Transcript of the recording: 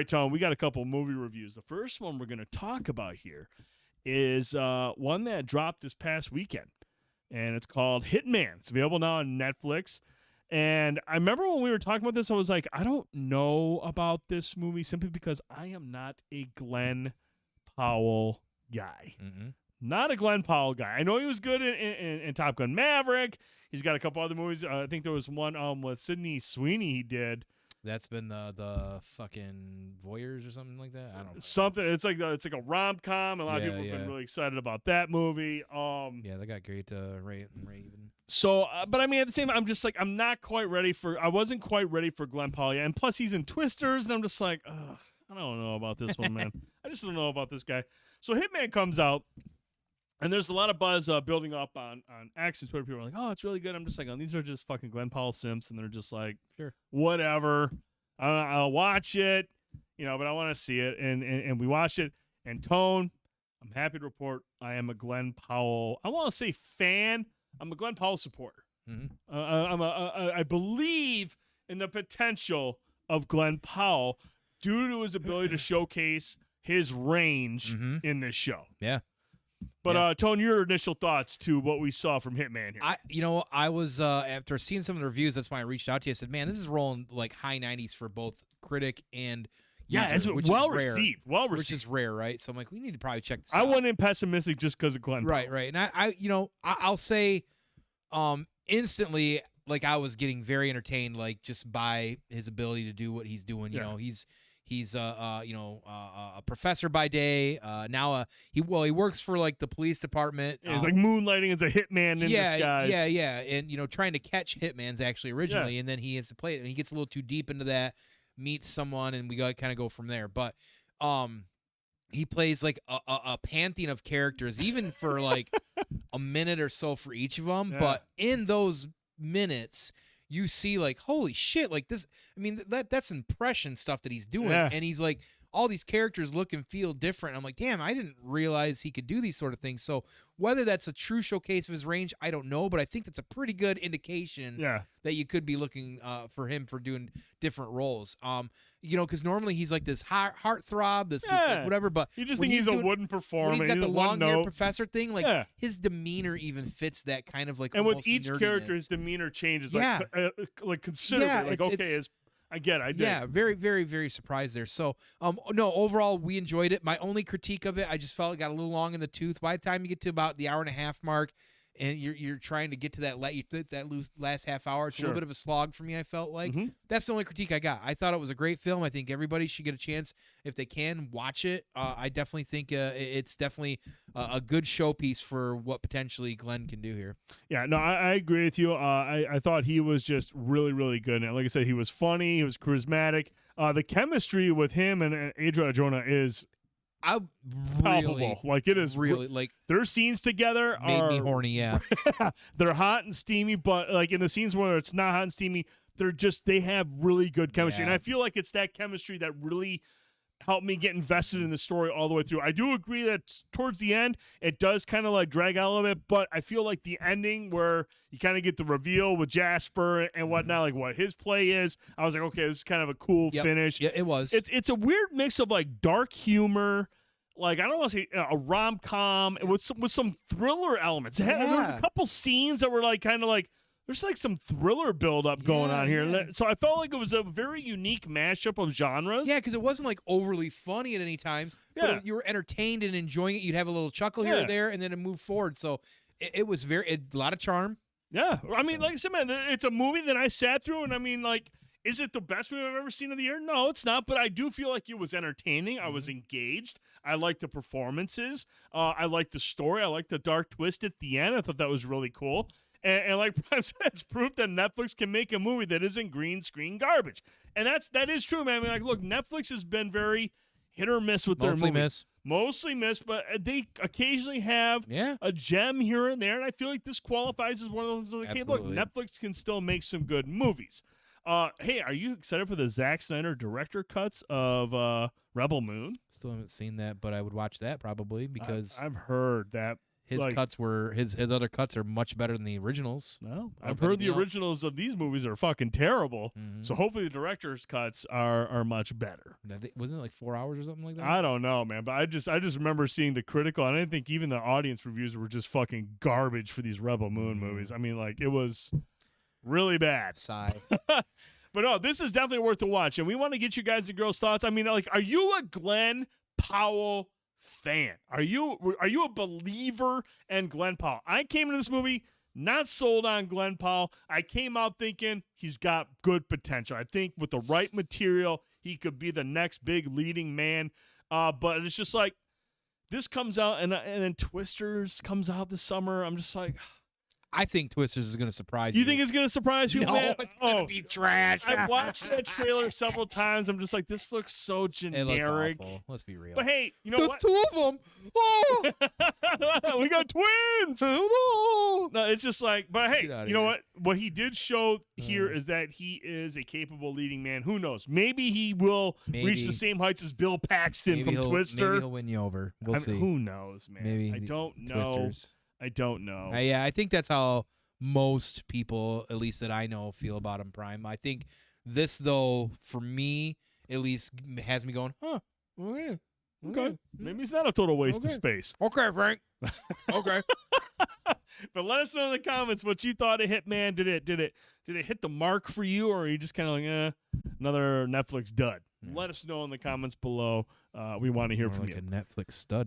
right, Tom, we got a couple movie reviews. The first one we're going to talk about here is one that dropped this past weekend, and it's called Hitman. It's available now on Netflix. And I remember when we were talking about this, I was like, I don't know about this movie simply because I am not a Glen Powell guy. Not a Glen Powell guy. I know he was good in Top Gun Maverick. He's got a couple other movies. I think there was one with Sydney Sweeney he did. That's been the fucking Voyeurs or something like that. I don't know. Something. It's like a rom-com. A lot of people have been really excited about that movie. Yeah, they got great Raven. So, but I mean, at the same time, I'm just like, I wasn't quite ready for Glen Powell yet. And plus, he's in Twisters, and I'm just like, ugh, I don't know about this one, man. I just don't know about this guy. So Hitman comes out, and there's a lot of buzz building up on X and Twitter. People are like, oh, it's really good. I'm just like, oh, these are just fucking Glen Powell simps, and they're just like, sure, whatever. I'll watch it, but I want to see it. And we watched it. And Tone, I'm happy to report I am a Glen Powell, I want to say fan. I'm a Glen Powell supporter. I believe in the potential of Glen Powell due to his ability to showcase his range in this show. Yeah. But Tone, your initial thoughts to what we saw from Hitman here? I was after seeing some of the reviews, that's why I reached out to you. I said, "Man, this is rolling like high 90s for both critic and user, it's well received. Which is rare, right? So I'm like, we need to probably check this out. I went in pessimistic just because of Glen Powell. Right. And I'll say, instantly, like I was getting very entertained, like just by his ability to do what he's doing. You know, he's a professor by day. Now he works for like the police department. He's like moonlighting as a hitman in disguise. Yeah, and trying to catch hitmans actually originally, and then he has to play it, and he gets a little too deep into that, meets someone, and we got kind of go from there. But he plays like a pantheon of characters, even for like a minute or so for each of them. Yeah. But in those minutes, you see like, holy shit, like this. I mean, that's impression stuff that he's doing, and he's like, all these characters look and feel different. I'm like, damn, I didn't realize he could do these sort of things. So whether that's a true showcase of his range, I don't know, but I think that's a pretty good indication that you could be looking for him for doing different roles. Because normally he's like this heartthrob, this like whatever, but you just think he's a wooden performer. When he's got the long-haired professor thing, like his demeanor even fits that kind of like. And with each character, his demeanor changes, like considerably. Like I get it. Yeah, very, very, very surprised there. So, no, overall, we enjoyed it. My only critique of it, I just felt it got a little long in the tooth. By the time you get to about the hour and a half mark, and you're trying to get to that last half hour, it's a little bit of a slog for me, I felt like. That's the only critique I got. I thought it was a great film. I think everybody should get a chance, if they can, watch it. I definitely think it's definitely a good showpiece for what potentially Glen can do here. Yeah, no, I agree with you. I thought he was just really, really good. And like I said, he was funny. He was charismatic. The chemistry with him and Arjona is palpable. Like it is really like their scenes together made me horny. Yeah, they're hot and steamy, but like in the scenes where it's not hot and steamy, they have really good chemistry, and I feel like it's that chemistry that really helped me get invested in the story all the way through. I do agree that towards the end it does kind of like drag out a little bit, but I feel like the ending where you kind of get the reveal with Jasper and whatnot, like what his play is, I was like, okay, this is kind of a cool finish. Yeah, it was. It's a weird mix of like dark humor, like I don't want to say a rom-com with some thriller elements. There was a couple scenes that were like kind of like there's like some thriller build-up going on here. Yeah. So I felt like it was a very unique mashup of genres. Yeah, because it wasn't like overly funny at any times. Yeah. But you were entertained and enjoying it. You'd have a little chuckle here or there, and then it moved forward. So it was a lot of charm. Yeah. I mean, like I said, man, it's a movie that I sat through, and I mean, like, is it the best movie I've ever seen of the year? No, it's not, but I do feel like it was entertaining. I was engaged. I liked the performances. I liked the story. I liked the dark twist at the end. I thought that was really cool. And like Prime said, it's proof that Netflix can make a movie that isn't green screen garbage. And that is true, man. I mean, like, look, Netflix has been very hit or miss with their movies. Mostly miss, but they occasionally have a gem here and there. And I feel like this qualifies as one of those, like, hey, look, Netflix can still make some good movies. Hey, are you excited for the Zack Snyder director cuts of Rebel Moon? Still haven't seen that, but I would watch that probably because I've heard that his other cuts are much better than the originals. Well, Of I've heard the anything else. originals of these movies are fucking terrible. Mhm. So hopefully the director's cuts are much better. Wasn't it like 4 hours or something like that? I don't know, man, but I just remember seeing the critical, and I didn't think even the audience reviews were just fucking garbage for these Rebel Moon movies. I mean, like, it was really bad. Sigh. But no, this is definitely worth the watch, and we want to get you guys and girls' thoughts. I mean, like, are you a Glen Powell fan? Are you a believer in Glen Powell? I came into this movie not sold on Glen Powell. I came out thinking he's got good potential. I think with the right material, he could be the next big leading man. But it's just like this comes out, and then Twisters comes out this summer. I'm just like, I think Twisters is going to surprise you. you think it's going to surprise you, No, man? it's going to be trash. I've watched that trailer several times. I'm just like, this looks so It generic. looks awful. Let's be real. But hey, you know There's what? 2 of them. Oh, We got twins. no. No, it's just like, but hey, Get outta you know here. what? What he did show here is that he is a capable leading man. Who knows? Maybe he will reach Maybe. the same heights as Bill Paxton Maybe from he'll Twister. he'll win you over. We'll I mean, see. who knows, man? Maybe I the don't know. Twisters. I don't know. Yeah, I think that's how most people, at least that I know, feel about him. Prime. I think this, though, for me, at least has me going, huh? Okay. Okay. Maybe he's not a total waste of Okay. space. Okay, Frank. Okay. But let us know in the comments what you thought of Hitman. Did it hit the mark for you, or are you just kind of like, another Netflix dud? Let us know in the comments below. We want to hear More from like you. a Netflix stud.